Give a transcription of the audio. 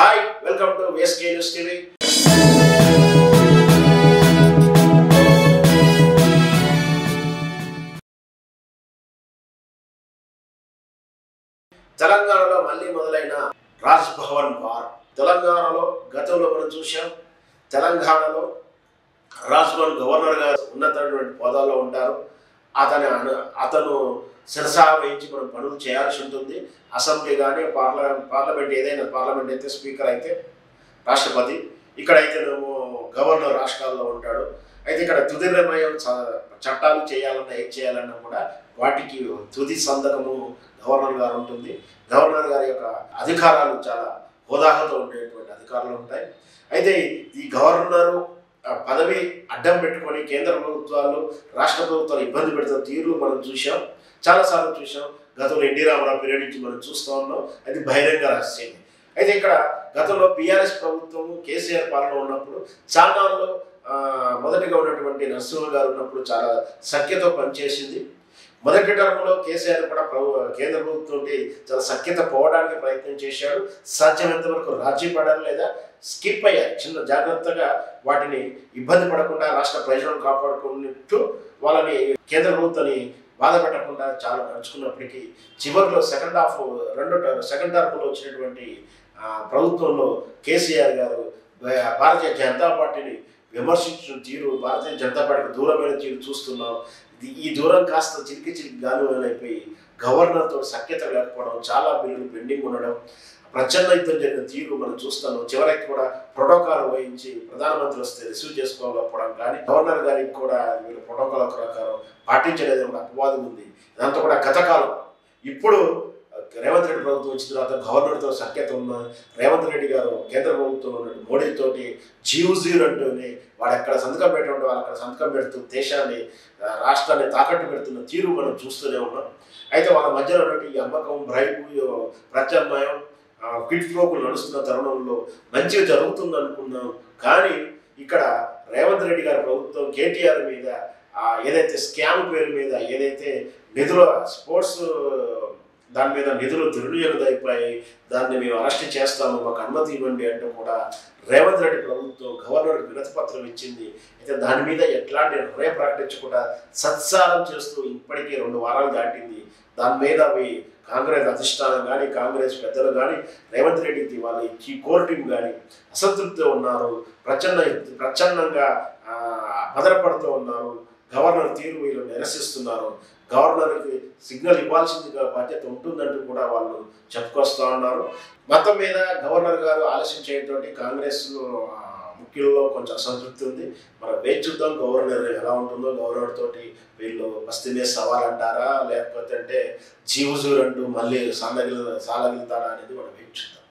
Hi, welcome to VSK News TV. తెలంగాణలో మళ్ళీ మొదలైన రాజ్ భవన్ వార్. తెలంగాణలో గతంలో మనం చూశాం. తెలంగాణలో రాజ్ భవన్ గవర్నర్ గా ఉన్నతమైనటువంటి హోదాలో ఉంటారు. అతను శిరసా వహించి మనం పనులు చేయాల్సి ఉంటుంది. అసెంబ్లీ కానీ పార్లమెంట్ ఏదైనా, పార్లమెంట్ అయితే స్పీకర్ అయితే రాష్ట్రపతి, ఇక్కడైతే గవర్నర్ రాష్ట్రాల్లో ఉంటాడు. అయితే ఇక్కడ తుది నిర్ణయం చట్టాలు చేయాలన్నా ఏం చేయాలన్నా కూడా వాటికి తుది సంతకము గవర్నర్ గారు ఉంటుంది. గవర్నర్ గారి యొక్క అధికారాలు చాలా హోదాతో ఉండేటువంటి అధికారాలు ఉంటాయి. అయితే ఈ గవర్నరు పదవి అడ్డం పెట్టుకొని కేంద్ర ప్రభుత్వాలు రాష్ట్ర ప్రభుత్వాలు ఇబ్బంది పెడుతున్న తీరులు మనం చూసాం, చాలాసార్లు చూసాం. గతంలో ఎన్టీ రామారావు పీరియడ్ నుంచి మనం చూస్తూ ఉన్నాం. అది బహిరంగ రహస్యం. అయితే ఇక్కడ గతంలో బీఆర్ఎస్ ప్రభుత్వము కేసీఆర్ పాలన ఉన్నప్పుడు చాలాలో మొదటిగా ఉన్నటువంటి నరసింహ గారు ఉన్నప్పుడు చాలా సఖ్యతో పనిచేసింది. మొదటి టర్మ్లో కేసీఆర్ కూడా కేంద్ర ప్రభుత్వం చాలా సఖ్యత పోవడానికి ప్రయత్నం చేశాడు. సాధ్యమైనంత వరకు రాజీ పడాలి లేదా స్కిప్ అయ్యారు. చిన్న జాగ్రత్తగా వాటిని ఇబ్బంది పడకుండా రాష్ట్ర ప్రయోజనం కాపాడుకున్నట్టు వాళ్ళని కేంద్ర ప్రభుత్వాన్ని బాధ పెట్టకుండా చాలా నడుచుకున్నప్పటికీ చివరిలో సెకండ్ టర్మ్లో వచ్చినటువంటి ప్రభుత్వంలో కేసీఆర్ గారు భారతీయ జనతా పార్టీని విమర్శించిన తీరు, భారతీయ జనతా పార్టీకి దూరమైన తీరు చూస్తున్నాం. ఈ దూరం కాస్త చిలికి గాలిపోయి గవర్నర్తో సఖ్యత లేకపోవడం, చాలా బిల్లులు పెండింగ్ ఉండడం, ప్రచండ యుద్ధం జరిగిన తీరు మనం చూస్తాను. చివరికి కూడా ప్రోటోకాల్ వహించి ప్రధానమంత్రి వస్తే రిసీవ్ చేసుకోకపోవడం కానీ, గవర్నర్ గారికి కూడా వీళ్ళు ప్రోటోకాల్ ప్రకారం పాటించలేదు కూడా అపవాదం ఉంది. దాంతో కూడా గతకాలం ఇప్పుడు రేవంత్ రెడ్డి ప్రభుత్వం వచ్చిన తర్వాత గవర్నర్తో సఖ్యత ఉన్న రేవంత్ రెడ్డి గారు కేంద్ర ప్రభుత్వంలో ఉన్నట్టు మోడీతోటి జీరో అంటూనే వాడు ఎక్కడ సంతకం పెట్టడం వాళ్ళు అక్కడ సంతకం పెడుతూ దేశాన్ని రాష్ట్రాన్ని తాకట్టు పెడుతున్న తీరు మనం చూస్తూనే ఉన్నాం. అయితే వాళ్ళ మధ్యలో ఉన్నట్టు ఈ అమ్మకం, బ్రైబు, ప్రత్యామ్నాయం, క్విడ్ ఫ్లోకు నడుస్తున్న తరుణంలో మంచిగా జరుగుతుంది అనుకున్నాం. కానీ ఇక్కడ రేవంత్ రెడ్డి గారి ప్రభుత్వం కేటీఆర్ మీద ఏదైతే స్కామ్ పేరు మీద ఏదైతే నిధుల స్పోర్ట్స్ దాని మీద నిధులు దుర్వినియోగం అయిపోయి దాన్ని మేము అరెస్ట్ చేస్తాము, మాకు అనుమతి ఇవ్వండి అంటూ కూడా రేవంత్ రెడ్డి ప్రభుత్వం గవర్నర్కి వినతి పత్రం ఇచ్చింది. అయితే దాని మీద ఎట్లాంటి నిర్ణయం ప్రకటించకుండా సత్సారం చేస్తూ ఇప్పటికీ 2 వారాలు దాటింది. దాని మీద అవి కాంగ్రెస్ అధిష్టానం కానీ, కాంగ్రెస్ పెద్దలు కానీ, రేవంత్ రెడ్డి వాళ్ళ ఈ కోర్ టీం కానీ అసంతృప్తితో ఉన్నారు. ప్రచండంగా భద్రపడుతూ ఉన్నారు. గవర్నర్ తీరు వీళ్ళు నిరసిస్తున్నారు. గవర్నర్కి సిగ్నల్ ఇవ్వాల్సిందిగా బాధ్యత ఉంటుందంటూ కూడా వాళ్ళు చెప్పుకొస్తూ ఉన్నారు. మొత్తం మీద గవర్నర్ గారు ఆలస్యం చేయడం కాంగ్రెస్ ముఖ్యుల్లో కొంచెం అసంతృప్తి ఉంది. మనం వేచి చూద్దాం గవర్నర్ ఎలా ఉంటుందో. గవర్నర్ తోటి వీళ్ళు బస్తీ మీద సవాల్ అంటారా, లేకపోతే అంటే జీవుజూరు అంటూ మళ్ళీ సాలగిలుతారా అనేది మనం వేచి చూద్దాం.